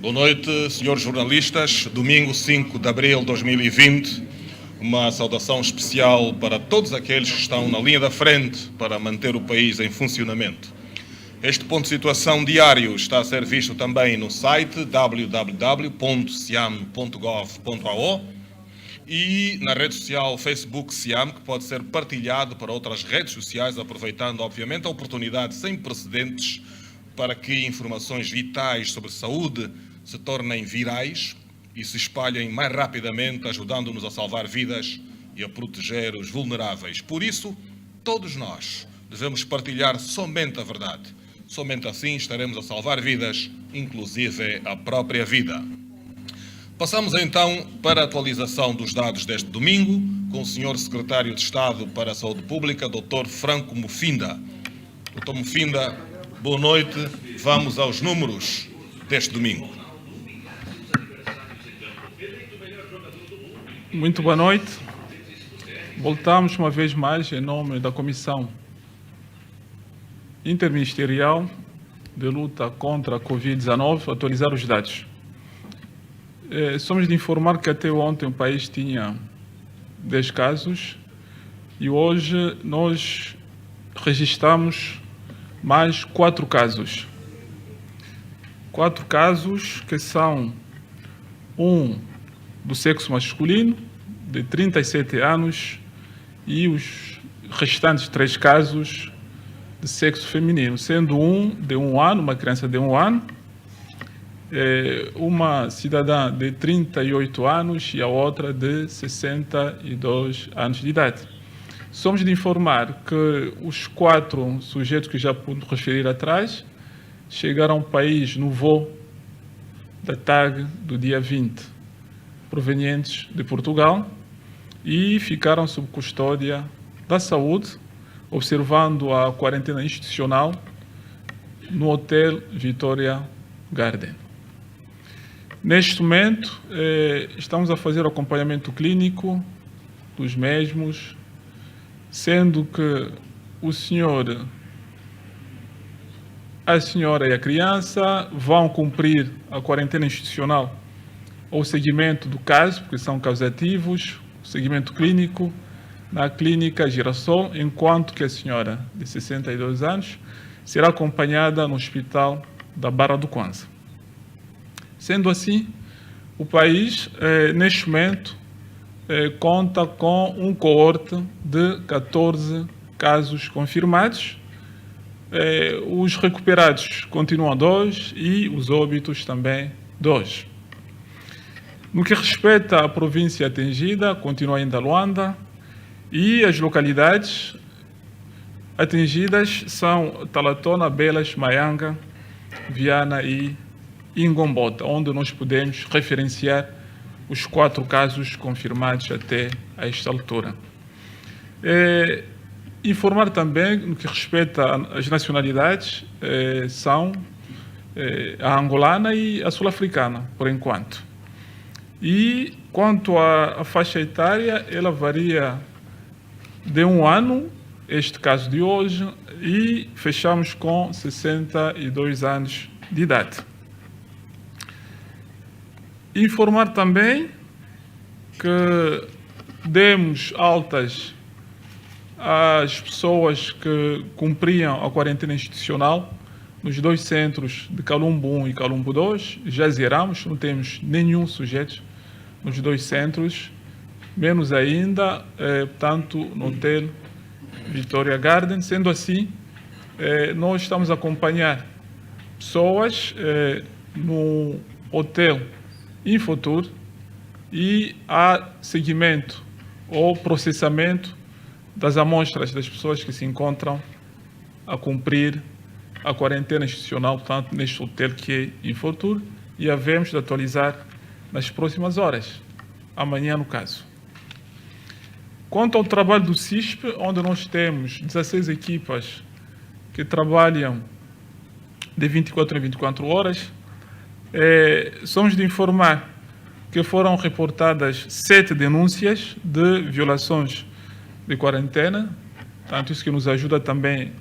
Boa noite, senhores jornalistas. Domingo 5 de abril de 2020. Uma saudação especial para todos aqueles que estão na linha da frente para manter o país em funcionamento. Este ponto de situação diário está a ser visto também no site www.siam.gov.ao e na rede social Facebook Siam, que pode ser partilhado para outras redes sociais, aproveitando, obviamente, a oportunidade sem precedentes para que informações vitais sobre saúde se tornem virais e se espalhem mais rapidamente, ajudando-nos a salvar vidas e a proteger os vulneráveis. Por isso, todos nós devemos partilhar somente a verdade. Somente assim estaremos a salvar vidas, inclusive a própria vida. Passamos então para a atualização dos dados deste domingo, com o Sr. Secretário de Estado para a Saúde Pública, Dr. Franco Mufinda. Dr. Mufinda, boa noite. Vamos aos números deste domingo. Muito boa noite. Voltamos uma vez mais em nome da Comissão Interministerial de Luta contra a Covid-19 a atualizar os dados. Somos de informar que até ontem o país tinha 10 casos e hoje nós registramos mais 4 casos. 4 casos que são um do sexo masculino, de 37 anos, e os restantes 3 casos de sexo feminino, sendo um de 1 ano, uma criança de 1 ano, uma cidadã de 38 anos e a outra de 62 anos de idade. Somos de informar que os 4 sujeitos que já pude referir atrás chegaram ao país no voo da TAG do dia 20, provenientes de Portugal, e ficaram sob custódia da saúde, observando a quarentena institucional no Hotel Vitória Garden. Neste momento, estamos a fazer o acompanhamento clínico dos mesmos, sendo que a senhora e a criança vão cumprir a quarentena institucional ou seguimento do caso, porque são causativos, o seguimento clínico na clínica Girassol, enquanto que a senhora de 62 anos será acompanhada no hospital da Barra do Kwanza. Sendo assim, o país, neste momento, conta com um coorte de 14 casos confirmados. Os recuperados continuam 2 e os óbitos também 2. No que respeita à província atingida, continua ainda Luanda, e as localidades atingidas são Talatona, Belas, Maianga, Viana e Ingombota, onde nós podemos referenciar os 4 casos confirmados até a esta altura. Informar também, no que respeita às nacionalidades, são a angolana e a sul-africana, por enquanto. E quanto à faixa etária, ela varia de 1 ano, este caso de hoje, e fechamos com 62 anos de idade. Informar também que demos altas às pessoas que cumpriam a quarentena institucional nos 2 centros de Calumbo 1 e Calumbo 2. Já zeramos, não temos nenhum sujeito nos 2 centros, menos ainda, portanto, no Hotel Vitória Garden. Sendo assim, nós estamos a acompanhar pessoas no Hotel Infotur e há seguimento ou processamento das amostras das pessoas que se encontram a cumprir a quarentena institucional, portanto, neste hotel que é Infotur, e havemos de atualizar nas próximas horas, amanhã no caso. Quanto ao trabalho do CISP, onde nós temos 16 equipas que trabalham de 24 em 24 horas, somos de informar que foram reportadas 7 denúncias de violações de quarentena, portanto, isso que nos ajuda também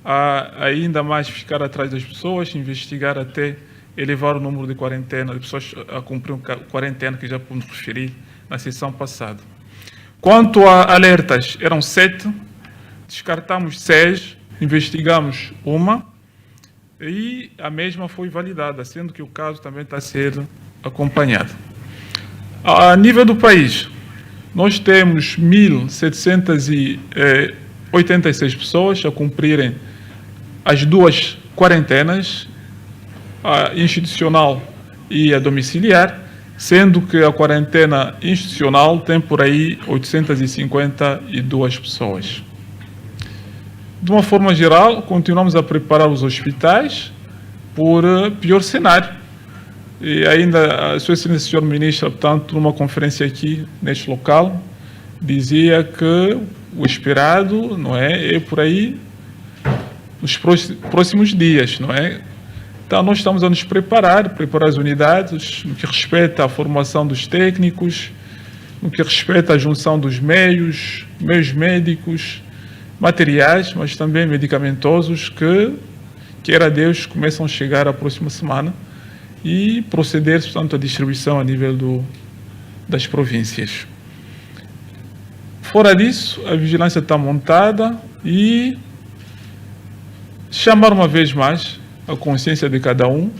a ainda mais ficar atrás das pessoas, investigar até elevar o número de quarentena, de pessoas a cumprir quarentena, que já podemos referir na sessão passada. Quanto a alertas, eram 7, descartamos 6, investigamos uma e a mesma foi validada, sendo que o caso também está a ser acompanhado. A nível do país, nós temos 1.786 pessoas a cumprirem as 2 quarentenas, a institucional e a domiciliar, sendo que a quarentena institucional tem por aí 852 pessoas. De uma forma geral, continuamos a preparar os hospitais por pior cenário. E ainda a Sua Excelência, Sr. Ministro, portanto, numa conferência aqui, neste local, dizia que o esperado, não é por aí, nos próximos dias, não é? Então, nós estamos a nos preparar as unidades, no que respeita à formação dos técnicos, no que respeita à junção dos meios médicos, materiais, mas também medicamentosos, que, queira Deus, começam a chegar a próxima semana e proceder, portanto, à distribuição a nível das províncias. Fora disso, a vigilância está montada e chamar uma vez mais a consciência de cada um.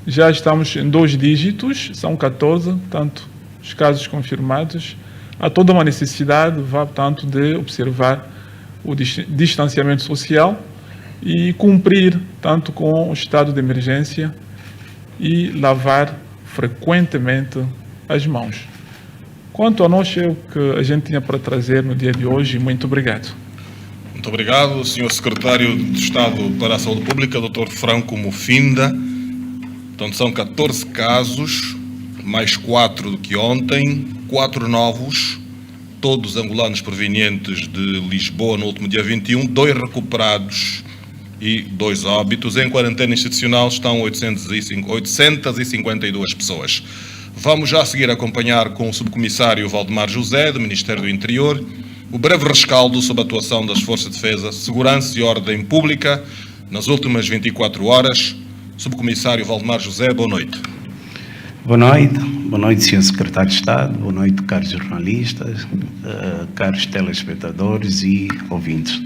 Já estamos em 2 dígitos, são 14, portanto, os casos confirmados. Há toda uma necessidade, portanto, de observar o distanciamento social e cumprir tanto com o estado de emergência e lavar frequentemente as mãos. Quanto a nós, é o que a gente tinha para trazer no dia de hoje. Muito obrigado. Muito obrigado, Sr. Secretário de Estado para a Saúde Pública, Dr. Franco Mufinda. Portanto, são 14 casos, mais 4 do que ontem, 4 novos, todos angolanos provenientes de Lisboa no último dia 21, 2 recuperados e 2 óbitos. Em quarentena institucional estão 852 pessoas. Vamos já seguir a acompanhar com o subcomissário Valdemar José, do Ministério do Interior, o breve rescaldo sobre a atuação das Forças de Defesa, Segurança e Ordem Pública nas últimas 24 horas. Subcomissário Valdemar José, boa noite. Boa noite, Sr. Secretário de Estado, boa noite, caros jornalistas, caros telespectadores e ouvintes.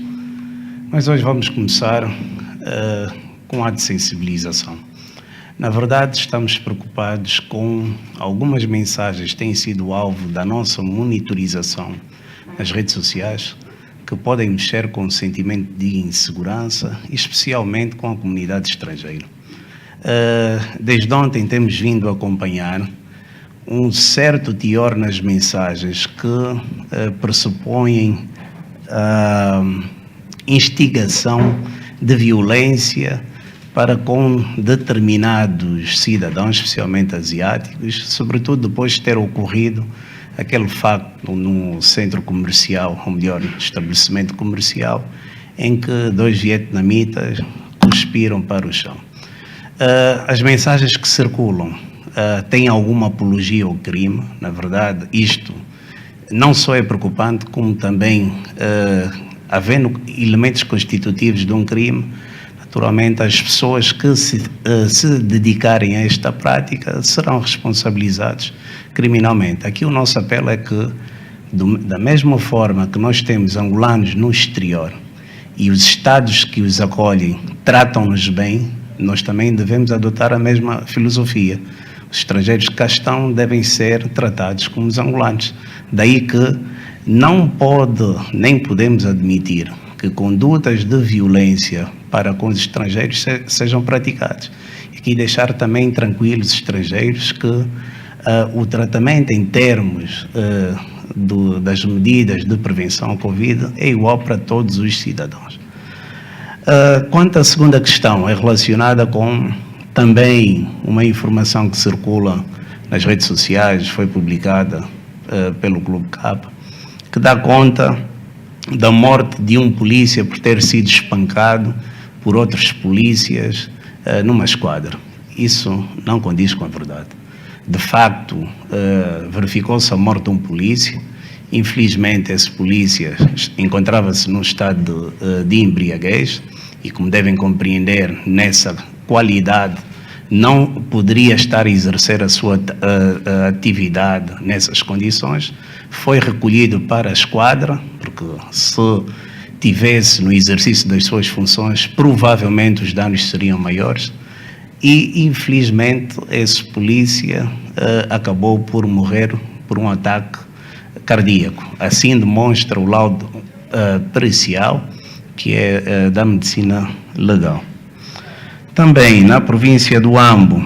Mas hoje vamos começar com a de sensibilização. Na verdade, estamos preocupados com algumas mensagens que têm sido alvo da nossa monitorização nas redes sociais, que podem mexer com o sentimento de insegurança, especialmente com a comunidade estrangeira. Desde ontem temos vindo a acompanhar um certo teor nas mensagens que pressupõem instigação de violência para com determinados cidadãos, especialmente asiáticos, sobretudo depois de ter ocorrido aquele facto no centro comercial, ou melhor, estabelecimento comercial, em que 2 vietnamitas cuspiram para o chão. As mensagens que circulam têm alguma apologia ao crime. Na verdade, isto não só é preocupante, como também, havendo elementos constitutivos de um crime, naturalmente as pessoas que se dedicarem a esta prática serão responsabilizadas criminalmente. Aqui o nosso apelo é que, da mesma forma que nós temos angolanos no exterior e os Estados que os acolhem tratam-nos bem, nós também devemos adotar a mesma filosofia. Os estrangeiros que cá estão devem ser tratados como os angolanos. Daí que não pode, nem podemos admitir que condutas de violência para com os estrangeiros sejam praticadas. E aqui deixar também tranquilos os estrangeiros que o tratamento em termos das medidas de prevenção ao Covid é igual para todos os cidadãos. Quanto à segunda questão, é relacionada com também uma informação que circula nas redes sociais, foi publicada pelo Clube K, que dá conta da morte de um polícia por ter sido espancado por outros polícias numa esquadra. Isso não condiz com a verdade. De facto, verificou-se a morte de um polícia. Infelizmente, esse polícia encontrava-se num estado de embriaguez e, como devem compreender, nessa qualidade não poderia estar a exercer a sua atividade nessas condições, foi recolhido para a esquadra, porque se tivesse no exercício das suas funções, provavelmente os danos seriam maiores, e infelizmente esse polícia acabou por morrer por um ataque cardíaco. Assim demonstra o laudo pericial, que é da medicina legal. Também na província do Ambo,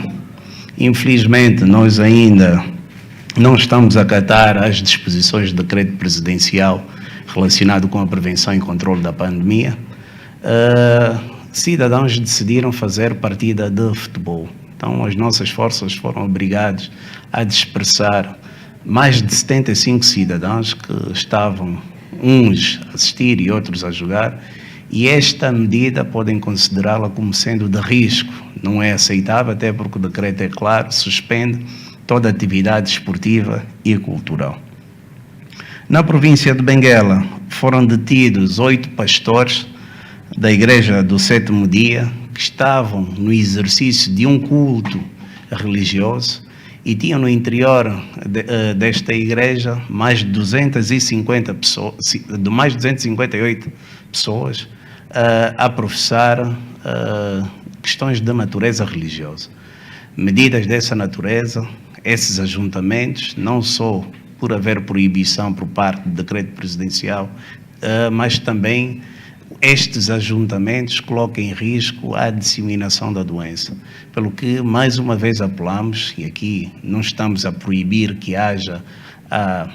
infelizmente nós ainda não estamos a acatar as disposições do decreto presidencial relacionado com a prevenção e controle da pandemia. Cidadãos decidiram fazer partida de futebol. Então as nossas forças foram obrigadas a dispersar mais de 75 cidadãos que estavam uns a assistir e outros a jogar, e esta medida podem considerá-la como sendo de risco. Não é aceitável, até porque o decreto é claro, suspende toda atividade esportiva e cultural. Na província de Benguela foram detidos 8 pastores da Igreja do Sétimo Dia que estavam no exercício de um culto religioso e tinham no interior desta igreja mais de 250 pessoas, de mais de 258 pessoas a professar questões de natureza religiosa. Medidas dessa natureza, esses ajuntamentos, não só por haver proibição por parte do decreto presidencial, mas também estes ajuntamentos colocam em risco a disseminação da doença. Pelo que, mais uma vez, apelamos, e aqui não estamos a proibir que haja a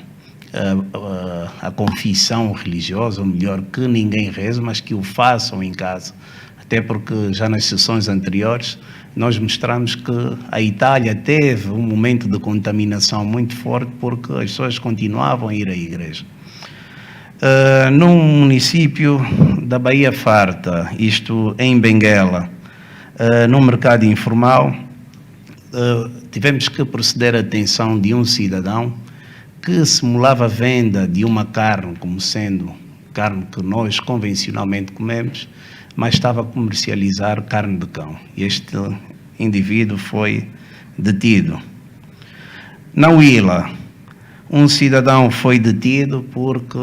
confissão religiosa, ou melhor, que ninguém reze, mas que o façam em casa. Até porque já nas sessões anteriores nós mostramos que a Itália teve um momento de contaminação muito forte porque as pessoas continuavam a ir à igreja. No município da Baía Farta, isto em Benguela, no mercado informal, tivemos que proceder à detenção de um cidadão que simulava a venda de uma carne como sendo carne que nós convencionalmente comemos, mas estava a comercializar carne de cão. Este indivíduo foi detido. Na Huila, um cidadão foi detido porque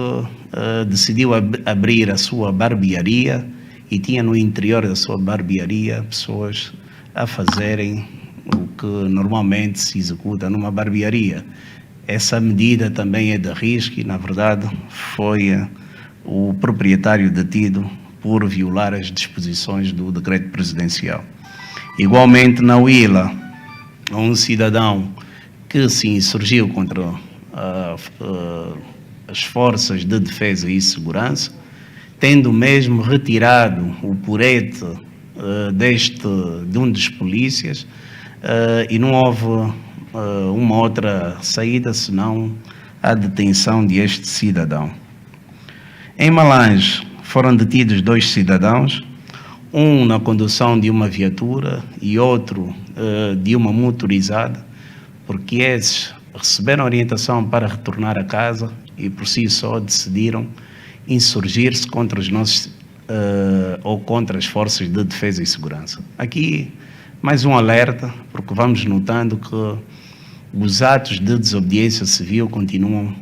decidiu abrir a sua barbearia e tinha no interior da sua barbearia pessoas a fazerem o que normalmente se executa numa barbearia. Essa medida também é de risco e, na verdade, foi o proprietário detido por violar as disposições do decreto presidencial. Igualmente, na Huila, um cidadão que se insurgiu contra as forças de defesa e segurança, tendo mesmo retirado o purete de um dos polícias, e não houve uma outra saída senão a detenção deste cidadão. Em Malange foram detidos 2 cidadãos, um na condução de uma viatura e outro de uma motorizada, porque esses receberam orientação para retornar a casa e por si só decidiram insurgir-se contra os nossos ou contra as forças de defesa e segurança. Aqui mais um alerta, porque vamos notando que os atos de desobediência civil continuam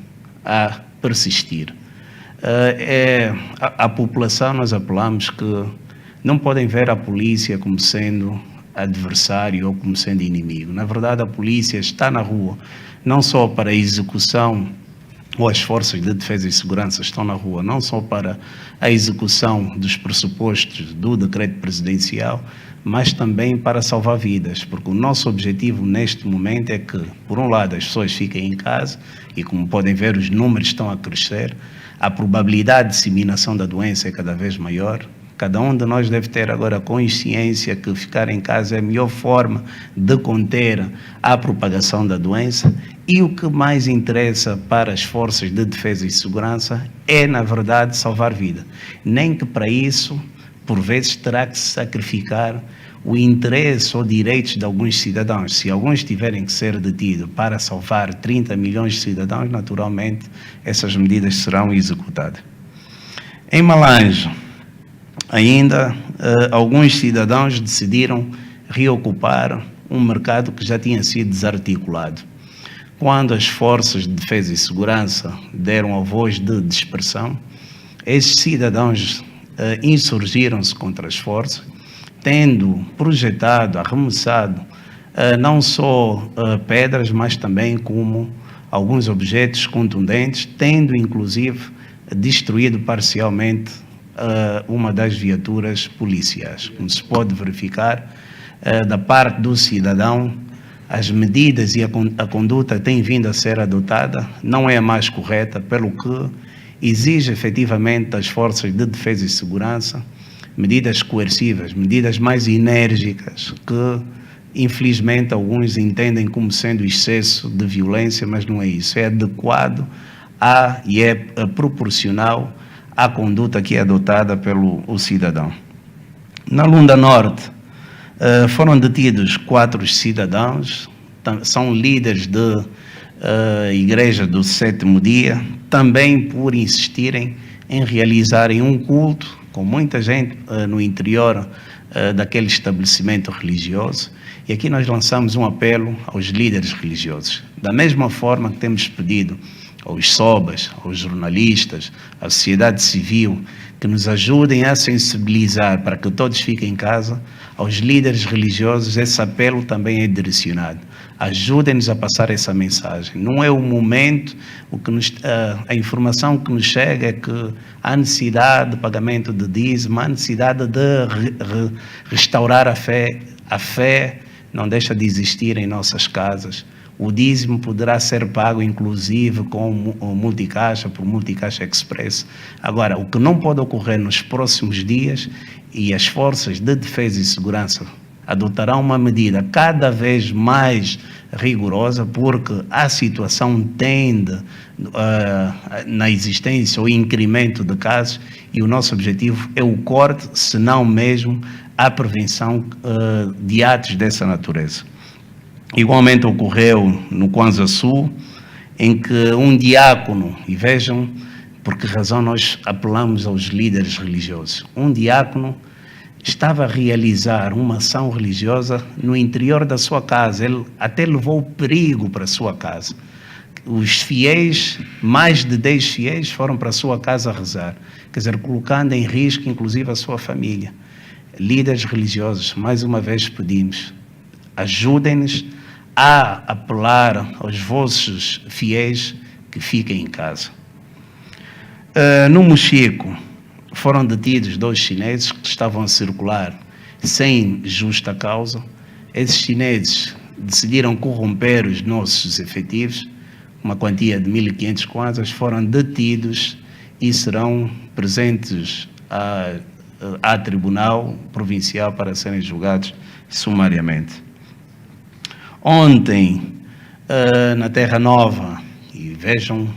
a persistir. A população, nós apelamos que não podem ver a polícia como sendo adversário ou como sendo inimigo. Na verdade, a polícia está na rua não só para a execução, ou as forças de defesa e segurança estão na rua, não só para a execução dos pressupostos do decreto presidencial, mas também para salvar vidas, porque o nosso objetivo neste momento é que, por um lado, as pessoas fiquem em casa, e como podem ver, os números estão a crescer, a probabilidade de disseminação da doença é cada vez maior. Cada um de nós deve ter agora consciência que ficar em casa é a melhor forma de conter a propagação da doença, e o que mais interessa para as forças de defesa e segurança é, na verdade, salvar vida. Nem que para isso, por vezes, terá que se sacrificar o interesse ou direitos de alguns cidadãos. Se alguns tiverem que ser detidos para salvar 30 milhões de cidadãos, naturalmente, essas medidas serão executadas. Em Malange, ainda, alguns cidadãos decidiram reocupar um mercado que já tinha sido desarticulado. Quando as forças de defesa e segurança deram a voz de dispersão, esses cidadãos insurgiram-se contra as forças, tendo projetado, arremessado, não só pedras, mas também como alguns objetos contundentes, tendo inclusive destruído parcialmente uma das viaturas policiais. Como se pode verificar, da parte do cidadão, as medidas e a conduta têm vindo a ser adotada, não é a mais correta, pelo que exige efetivamente das forças de defesa e segurança medidas coercivas, medidas mais enérgicas, que infelizmente alguns entendem como sendo excesso de violência, mas não é isso, é adequado e é proporcional à conduta que é adotada pelo cidadão. Na Lunda Norte, foram detidos 4 cidadãos, são líderes da Igreja do Sétimo Dia, também por insistirem em realizarem um culto, com muita gente no interior daquele estabelecimento religioso. E aqui nós lançamos um apelo aos líderes religiosos. Da mesma forma que temos pedido aos SOBAs, aos jornalistas, à sociedade civil, que nos ajudem a sensibilizar para que todos fiquem em casa, aos líderes religiosos esse apelo também é direcionado. Ajudem-nos a passar essa mensagem. Não é o momento, a informação que nos chega é que há necessidade de pagamento de dízimo, há necessidade de restaurar a fé. A fé não deixa de existir em nossas casas. O dízimo poderá ser pago, inclusive, com multicaixa, por multicaixa express. Agora, o que não pode ocorrer nos próximos dias, e as forças de defesa e segurança adotarão uma medida cada vez mais rigorosa, porque a situação tende na existência ou incremento de casos, e o nosso objetivo é o corte, se não mesmo a prevenção de atos dessa natureza. Igualmente ocorreu no Kwanza Sul, em que um diácono, e vejam por que razão nós apelamos aos líderes religiosos, um diácono estava a realizar uma ação religiosa no interior da sua casa, ele até levou perigo para a sua casa. Os fiéis, mais de 10 fiéis, foram para a sua casa a rezar, quer dizer, colocando em risco inclusive a sua família. Líderes religiosos, mais uma vez pedimos, ajudem-nos a apelar aos vossos fiéis que fiquem em casa. No Mochico, foram detidos 2 chineses que estavam a circular sem justa causa. Esses chineses decidiram corromper os nossos efetivos, uma quantia de 1.500 kwanzas, foram detidos e serão presentes à Tribunal Provincial para serem julgados sumariamente. Ontem, na Terra Nova, e vejam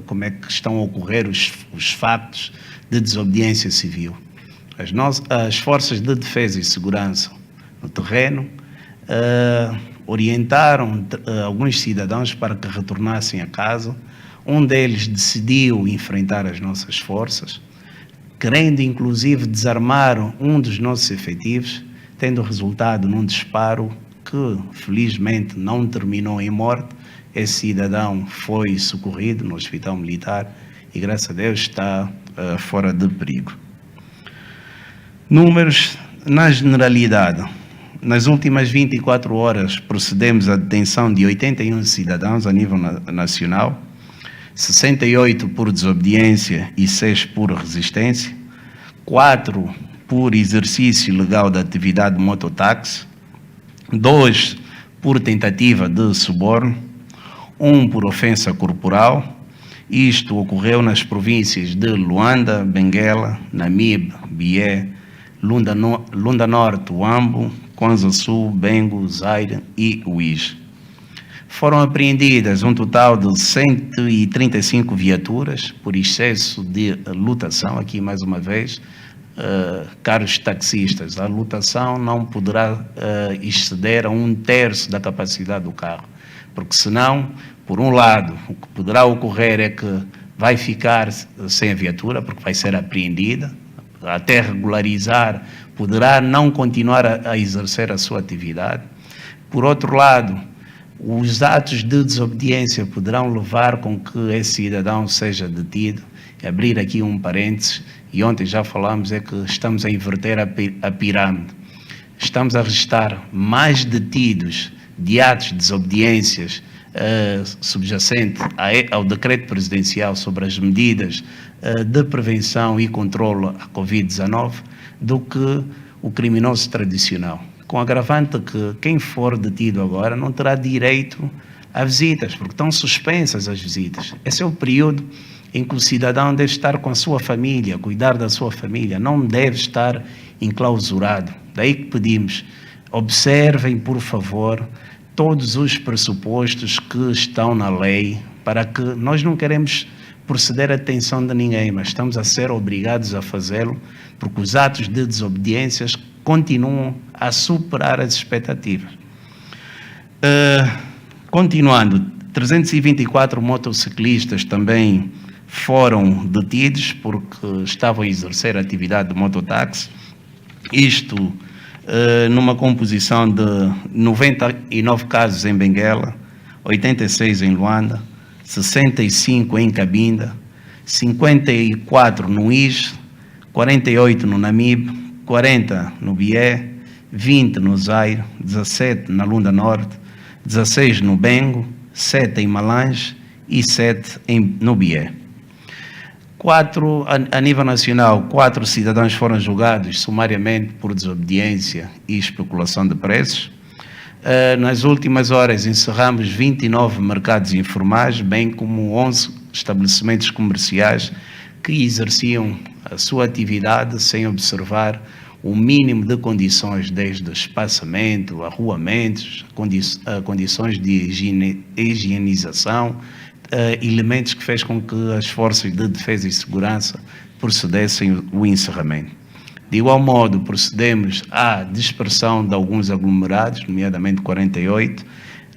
como é que estão a ocorrer os fatos de desobediência civil. As forças de defesa e segurança no terreno orientaram alguns cidadãos para que retornassem a casa. Um deles decidiu enfrentar as nossas forças, querendo inclusive desarmar um dos nossos efetivos, tendo resultado num disparo que felizmente não terminou em morte. Esse cidadão foi socorrido no Hospital Militar e, graças a Deus, está fora de perigo. Números na generalidade. Nas últimas 24 horas procedemos à detenção de 81 cidadãos a nível nacional, 68 por desobediência e 6 por resistência, 4 por exercício ilegal da atividade de mototáxi, 2 por tentativa de suborno, 1 por ofensa corporal. Isto ocorreu nas províncias de Luanda, Benguela, Namibe, Bié, Lunda Norte, Huambo, Kwanza Sul, Bengo, Zaire e Uís. Foram apreendidas um total de 135 viaturas por excesso de lotação. Aqui, mais uma vez, caros taxistas, a lotação não poderá exceder a 1/3 da capacidade do carro, porque senão, por um lado, o que poderá ocorrer é que vai ficar sem a viatura, porque vai ser apreendida, até regularizar, poderá não continuar a exercer a sua atividade. Por outro lado, os atos de desobediência poderão levar com que esse cidadão seja detido. Abrir aqui um parênteses, e ontem já falámos, é que estamos a inverter a pirâmide. Estamos a registrar mais detidos de atos de desobediências subjacente ao decreto presidencial sobre as medidas de prevenção e controle à Covid-19 do que o criminoso tradicional. Com agravante que quem for detido agora não terá direito a visitas, porque estão suspensas as visitas. Esse é o período em que o cidadão deve estar com a sua família, cuidar da sua família, não deve estar enclausurado. Daí que pedimos, observem, por favor, todos os pressupostos que estão na lei, para que nós não queremos proceder à detenção de ninguém, mas estamos a ser obrigados a fazê-lo, porque os atos de desobediências continuam a superar as expectativas. Continuando, 324 motociclistas também foram detidos porque estavam a exercer a atividade de mototáxi. Isto numa composição de 99 casos em Benguela, 86 em Luanda, 65 em Cabinda, 54 no IS, 48 no Namibe, 40 no Bié, 20 no Zaire, 17 na Lunda Norte, 16 no Bengo, 7 em Malange e 7 no Bié. A nível nacional, 4 cidadãos foram julgados sumariamente por desobediência e especulação de preços. Nas últimas horas, encerramos 29 mercados informais, bem como 11 estabelecimentos comerciais que exerciam a sua atividade sem observar o mínimo de condições, desde espaçamento, arruamentos, condições de higienização, elementos que fez com que as forças de defesa e segurança procedessem o encerramento. De igual modo, procedemos à dispersão de alguns aglomerados, nomeadamente 48,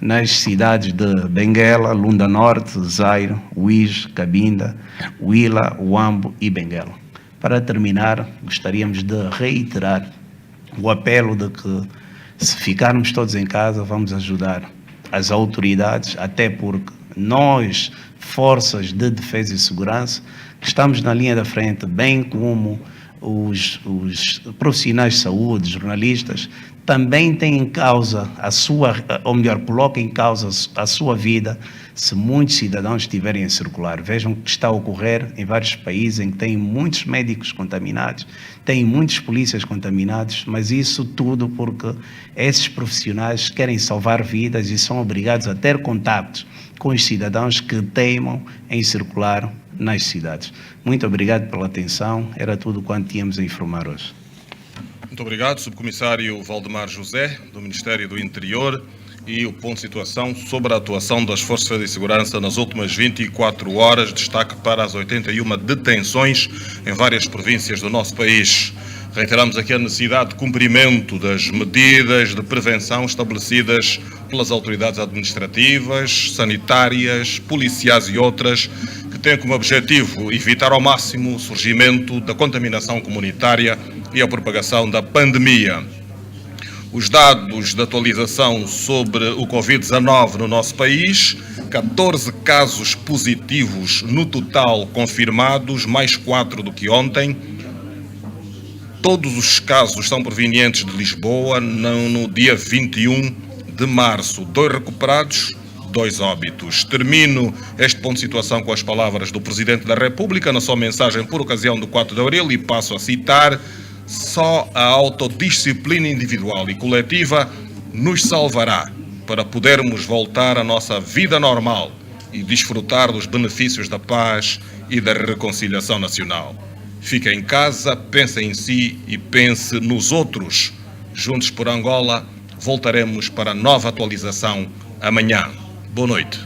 nas cidades de Benguela, Lunda Norte, Zaire, Uís, Cabinda, Huila, Huambo e Benguela. Para terminar, gostaríamos de reiterar o apelo de que, se ficarmos todos em casa, vamos ajudar as autoridades, até porque nós, forças de defesa e segurança, que estamos na linha da frente, bem como os profissionais de saúde, jornalistas, também têm em causa a sua, ou melhor, colocam em causa a sua vida se muitos cidadãos estiverem a circular. Vejam o que está a ocorrer em vários países em que têm muitos médicos contaminados, têm muitos polícias contaminados, mas isso tudo porque esses profissionais querem salvar vidas e são obrigados a ter contactos com os cidadãos que teimam em circular nas cidades. Muito obrigado pela atenção, era tudo quanto tínhamos a informar hoje. Muito obrigado, Subcomissário Valdemar José, do Ministério do Interior, e o ponto de situação sobre a atuação das Forças de Segurança nas últimas 24 horas, destaque para as 81 detenções em várias províncias do nosso país. Reiteramos aqui a necessidade de cumprimento das medidas de prevenção estabelecidas pelas autoridades administrativas, sanitárias, policiais e outras, que têm como objetivo evitar ao máximo o surgimento da contaminação comunitária e a propagação da pandemia. Os dados de atualização sobre o Covid-19 no nosso país: 14 casos positivos no total confirmados, mais 4 do que ontem. Todos os casos são provenientes de Lisboa, no dia 21 de março. 2 recuperados, 2 óbitos. Termino este ponto de situação com as palavras do Presidente da República na sua mensagem por ocasião do 4 de abril e passo a citar: só a autodisciplina individual e coletiva nos salvará para podermos voltar à nossa vida normal e desfrutar dos benefícios da paz e da reconciliação nacional. Fique em casa, pense em si e pense nos outros. Juntos por Angola, voltaremos para a nova atualização amanhã. Boa noite.